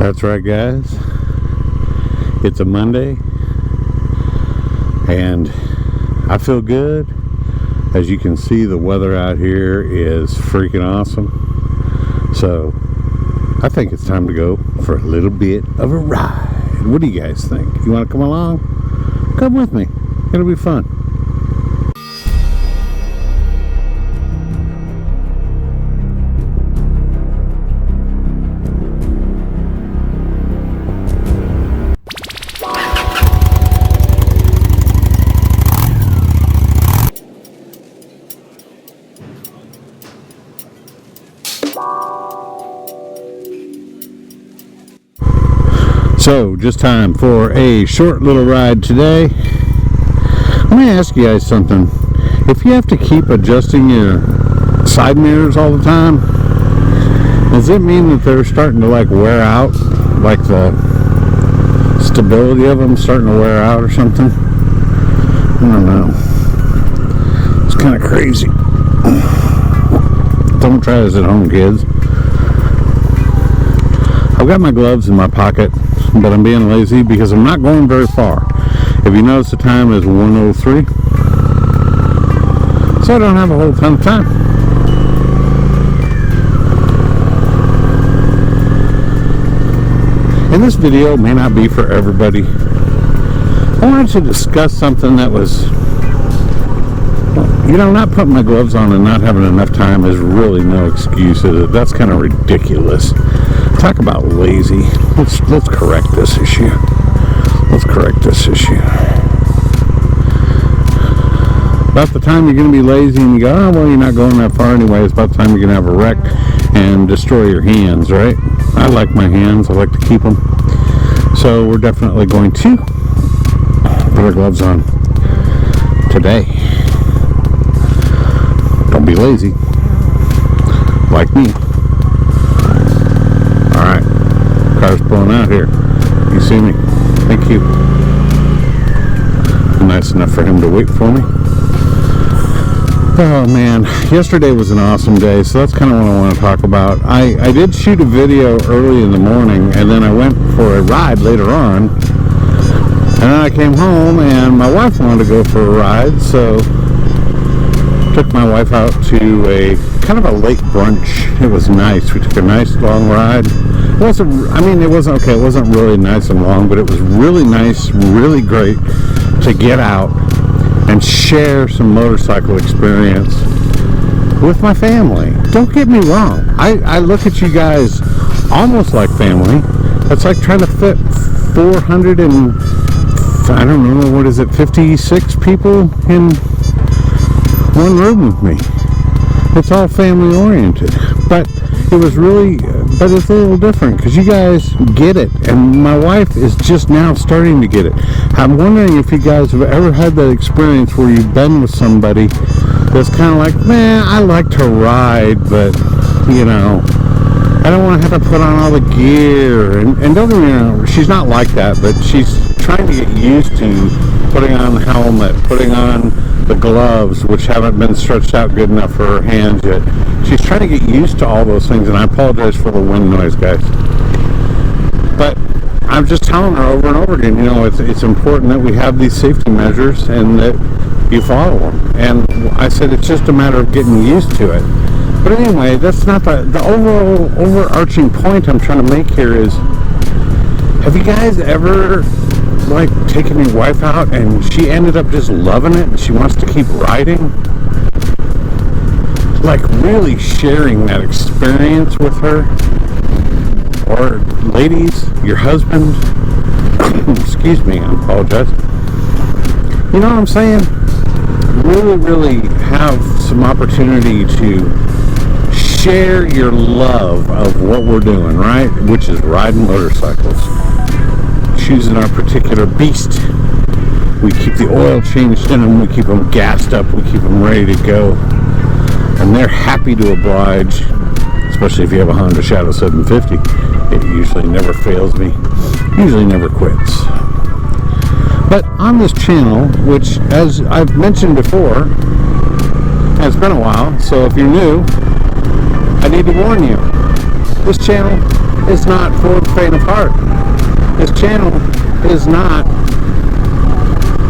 That's right, guys. It's a Monday, and I feel good. As you can see, the weather out here is freaking awesome. So I think it's time to go for a little bit of a ride. What do you guys think? You want to come along? Come with me. It'll be fun. So, just time for a short little ride today. Let me ask you guys something. If you have to keep adjusting your side mirrors all the time, does it mean that they're starting to like wear out? Like the stability of them starting to wear out or something? I don't know. It's kind of crazy. Don't try this at home, kids. I've got my gloves in my pocket, but I'm being lazy because I'm not going very far. If you notice, the time is 1:03, so I don't have a whole ton of time. And this video may not be for everybody. I wanted to discuss something that was, not putting my gloves on and not having enough time is really no excuse, is it? That's kind of ridiculous. Talk about lazy. Let's correct this issue. About the time you're going to be lazy and you go, oh, well, you're not going that far anyway. It's about the time you're going to have a wreck and destroy your hands, right? I like my hands. I like to keep them. So we're definitely going to put our gloves on today. Don't be lazy. Like me. Alright. Car's pulling out here. You see me? Thank you. Nice enough for him to wait for me. Oh man, yesterday was an awesome day, so that's kind of what I want to talk about. I did shoot a video early in the morning, and then I went for a ride later on, and then I came home and my wife wanted to go for a ride, so took my wife out to a kind of a late brunch. It was nice. We took a nice long ride. It wasn't really nice and long, but it was really nice, really great to get out and share some motorcycle experience with my family. Don't get me wrong. I look at you guys almost like family. It's like trying to fit 56 people in one room with me. It's all family oriented, but it's a little different because you guys get it, and my wife is just now starting to get it. I'm wondering if you guys have ever had that experience where you've been with somebody that's kind of like, man, I like to ride, but I don't want to have to put on all the gear, and don't get me wrong, she's not like that, but she's trying to get used to putting on the helmet, putting on the gloves, which haven't been stretched out good enough for her hands yet. She's trying to get used to all those things, and I apologize for the wind noise, guys. But I'm just telling her over and over again, it's important that we have these safety measures and that you follow them. And I said it's just a matter of getting used to it. But anyway, that's not the overarching point I'm trying to make here is, have you guys ever taking your wife out and she ended up just loving it and she wants to keep riding? Really sharing that experience with her. Or ladies, your husband, excuse me, I apologize. You know what I'm saying? Really have some opportunity to share your love of what we're doing, right? Which is riding motorcycles. Choosing our particular beast. We keep the oil changed in them, we keep them gassed up, we keep them ready to go. And they're happy to oblige, especially if you have a Honda Shadow 750. It usually never fails me, usually never quits. But on this channel, which as I've mentioned before, it's been a while, so if you're new, I need to warn you, this channel is not for the faint of heart. This channel is not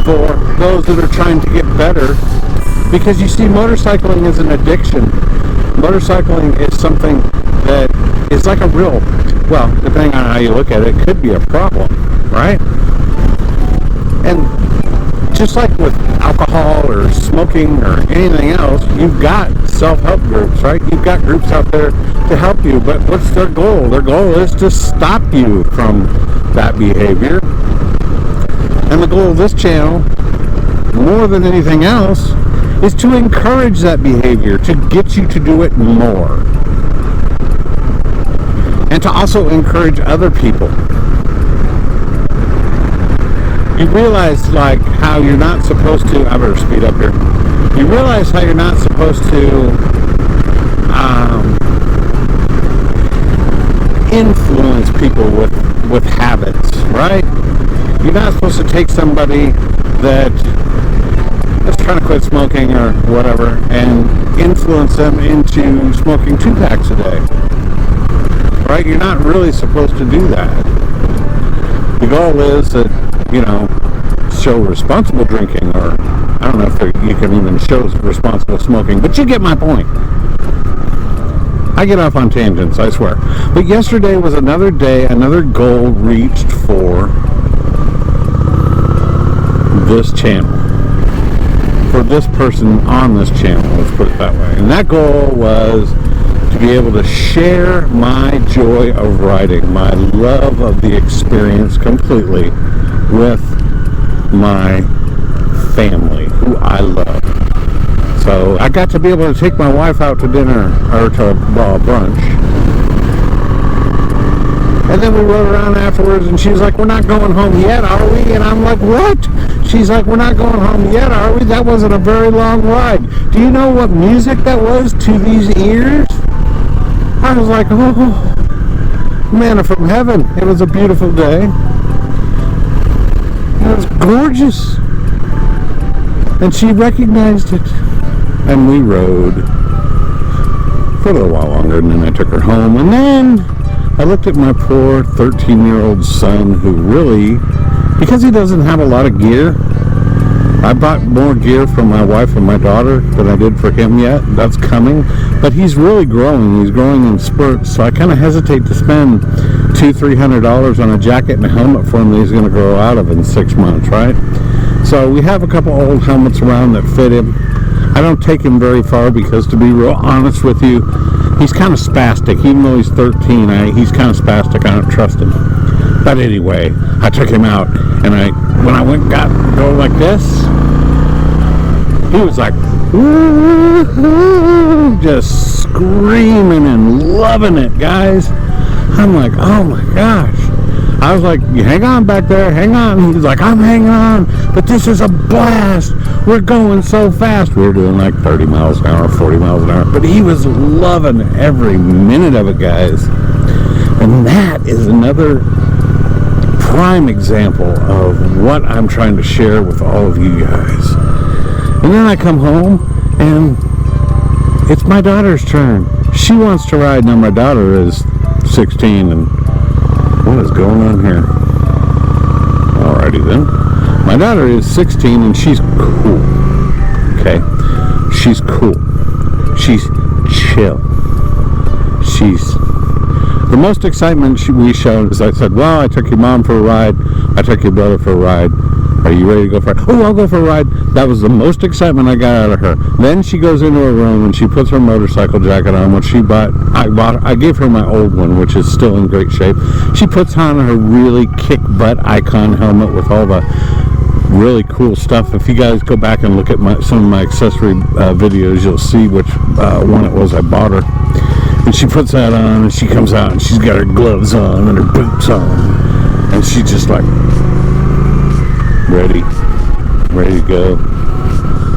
for those that are trying to get better, because you see, motorcycling is an addiction. Motorcycling is something that is like a real, well, depending on how you look at it, could be a problem, right? And just like with alcohol or smoking or anything else, you've got self-help groups, right? You've got groups out there to help you, but what's their goal? Their goal is to stop you from that behavior. And the goal of this channel, more than anything else, is to encourage that behavior, to get you to do it more. And to also encourage other people. You realize, like, how you're not supposed to, I better speed up here. You realize how you're not supposed to influence people with habits, right? You're not supposed to take somebody that is trying to quit smoking or whatever and influence them into smoking 2 packs a day, right? You're not really supposed to do that. The goal is that, show responsible drinking, or I don't know if you can even show responsible smoking, but you get my point. I get off on tangents, I swear. But yesterday was another day, another goal reached for this channel. For this person on this channel, let's put it that way. And that goal was to be able to share my joy of riding, my love of the experience completely with my family, who I love. So I got to be able to take my wife out to dinner, or to brunch. And then we rode around afterwards, and she's like, "We're not going home yet, are we?" And I'm like, "What?" She's like, "We're not going home yet, are we? That wasn't a very long ride." Do you know what music that was to these ears? I was like, "Oh, manna from heaven." It was a beautiful day. It was gorgeous. And she recognized it. And we rode for a little while longer, and then I took her home. And then I looked at my poor 13-year-old son, who really, because he doesn't have a lot of gear, I bought more gear for my wife and my daughter than I did for him yet. That's coming. But he's really growing. He's growing in spurts. So I kind of hesitate to spend $200-300 on a jacket and a helmet for him that he's going to grow out of in 6 months, right? So we have a couple old helmets around that fit him. I don't take him very far because, to be real honest with you, he's kind of spastic. Even though he's 13, he's kind of spastic. I don't trust him. But anyway, I took him out, and when I went and go like this, he was like, woo-hoo, just screaming and loving it, guys. I'm like, oh my gosh. I was like, hang on back there, hang on. He was like, I'm hanging on, but this is a blast. We're going so fast. We were doing like 30 miles an hour, 40 miles an hour. But he was loving every minute of it, guys. And that is another prime example of what I'm trying to share with all of you guys. And then I come home, and it's my daughter's turn. She wants to ride. Now, my daughter is 16, and what is going on here? Alrighty then. My daughter is 16, and she's cool. Okay? She's cool. She's chill. She's... The most excitement we showed is I said, well, I took your mom for a ride. I took your brother for a ride. Are you ready to go for a ride? Oh, I'll go for a ride. That was the most excitement I got out of her. Then she goes into her room and she puts her motorcycle jacket on, which she bought. I gave her my old one, which is still in great shape. She puts on her really kick-butt icon helmet with all the really cool stuff. If you guys go back and look at some of my accessory videos, you'll see which one it was I bought her. And she puts that on, and she comes out, and she's got her gloves on and her boots on, and she's just like ready to go.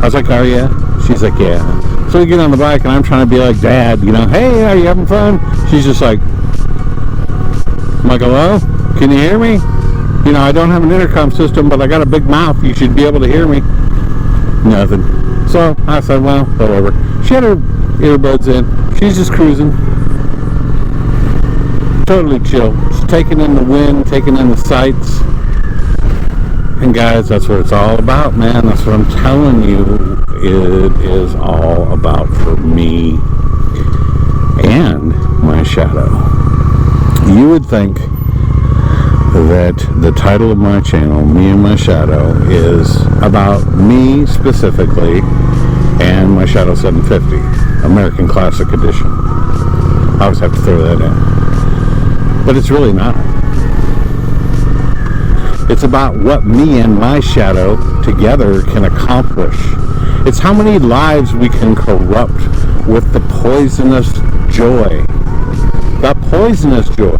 I was like, are you? She's like, yeah. So we get on the bike, and I'm trying to be like Dad, hey, are you having fun? She's just like, I'm like, hello? Can you hear me? I don't have an intercom system, but I got a big mouth. You should be able to hear me. Nothing. So I said, well, whatever. She had her earbuds in. She's just cruising. totally chill. Just taking in the wind, taking in the sights. And guys, that's what it's all about, man. That's what I'm telling you. It is all about for me and my shadow. You would think that the title of my channel, Me and My Shadow, is about me specifically and my Shadow 750 American Classic Edition. I always have to throw that in. But it's really not. It's about what me and my shadow together can accomplish. It's how many lives we can corrupt with the poisonous joy. The poisonous joy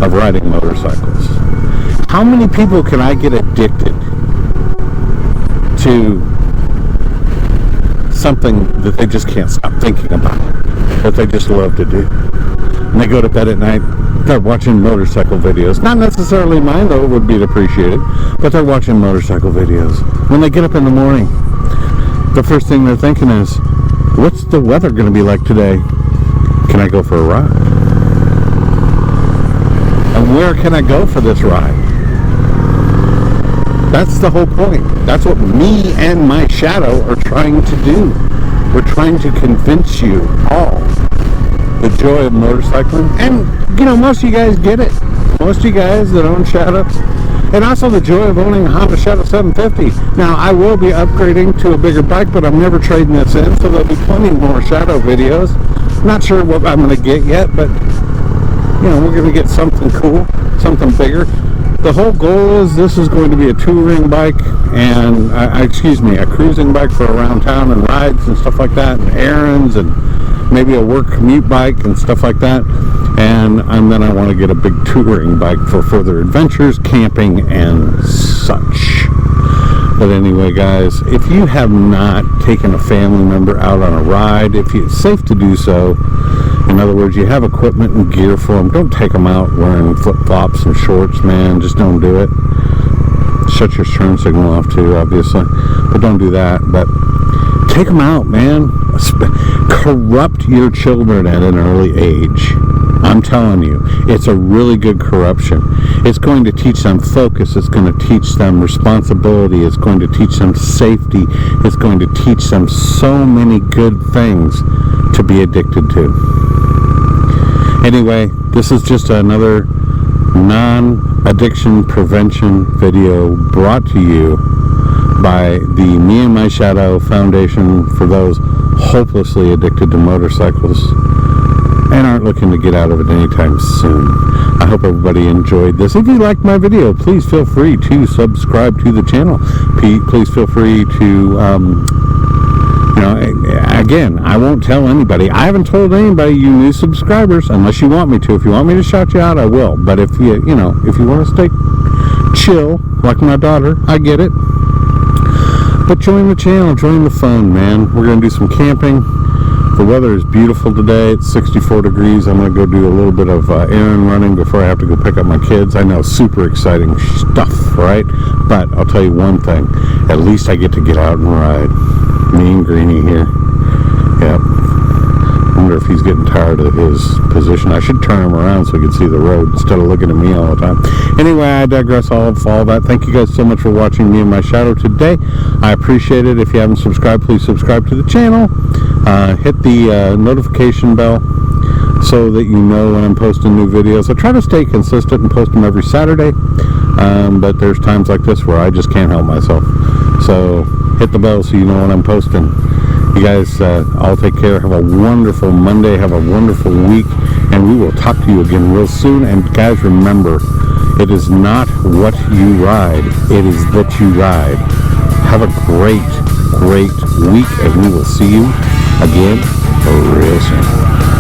of riding motorcycles. How many people can I get addicted to something that they just can't stop thinking about, that they just love to do? And they go to bed at night, they're watching motorcycle videos. Not necessarily mine, though, would be appreciated, but they're watching motorcycle videos. When they get up in the morning, the first thing they're thinking is, what's the weather going to be like today? Can I go for a ride? And where can I go for this ride? That's the whole point. That's what me and my shadow are trying to do. We're trying to convince you all the joy of motorcycling. And, you know, most of you guys get it. Most of you guys that own shadows. And also the joy of owning a Honda Shadow 750. Now, I will be upgrading to a bigger bike, but I'm never trading this in, so there'll be plenty more shadow videos. Not sure what I'm going to get yet, but, you know, we're going to get something cool, something bigger. The whole goal is this is going to be a touring bike and, a cruising bike for around town and rides and stuff like that, and errands, and maybe a work commute bike and stuff like that. And then I want to get a big touring bike for further adventures, camping, and such. But anyway, guys, if you have not taken a family member out on a ride, if it's safe to do so, in other words, you have equipment and gear for them, don't take them out wearing flip-flops and shorts, man. Just don't do it. Shut your turn signal off too, obviously, but don't do that. But take them out, man. Corrupt your children at an early age. I'm telling you, it's a really good corruption. It's going to teach them focus. It's going to teach them responsibility. It's going to teach them safety. It's going to teach them so many good things to be addicted to. Anyway, this is just another non-addiction prevention video brought to you by the Me and My Shadow Foundation for those hopelessly addicted to motorcycles and aren't looking to get out of it anytime soon. I hope everybody enjoyed this. If you liked my video, please feel free to subscribe to the channel. Please feel free to, again, I won't tell anybody. I haven't told anybody, you new subscribers, unless you want me to. If you want me to shout you out, I will. But if you want to stay chill, like my daughter, I get it. But join the channel, join the fun, man. We're going to do some camping. The weather is beautiful today. It's 64 degrees. I'm going to go do a little bit of errand running before I have to go pick up my kids. I know, super exciting stuff, right? But I'll tell you one thing. At least I get to get out and ride. Me and Greenie here. Yep. I wonder if he's getting tired of his position. I should turn him around so he can see the road instead of looking at me all the time. Anyway, I digress all that. Thank you guys so much for watching Me and My Shadow today. I appreciate it. If you haven't subscribed, please subscribe to the channel. Hit the notification bell so that you know when I'm posting new videos. I try to stay consistent and post them every Saturday, but there's times like this where I just can't help myself. So hit the bell so you know when I'm posting. You guys all take care. Have a wonderful Monday. Have a wonderful week. And we will talk to you again real soon. And guys, remember, it is not what you ride. It is that you ride. Have a great week. And we will see you again real soon.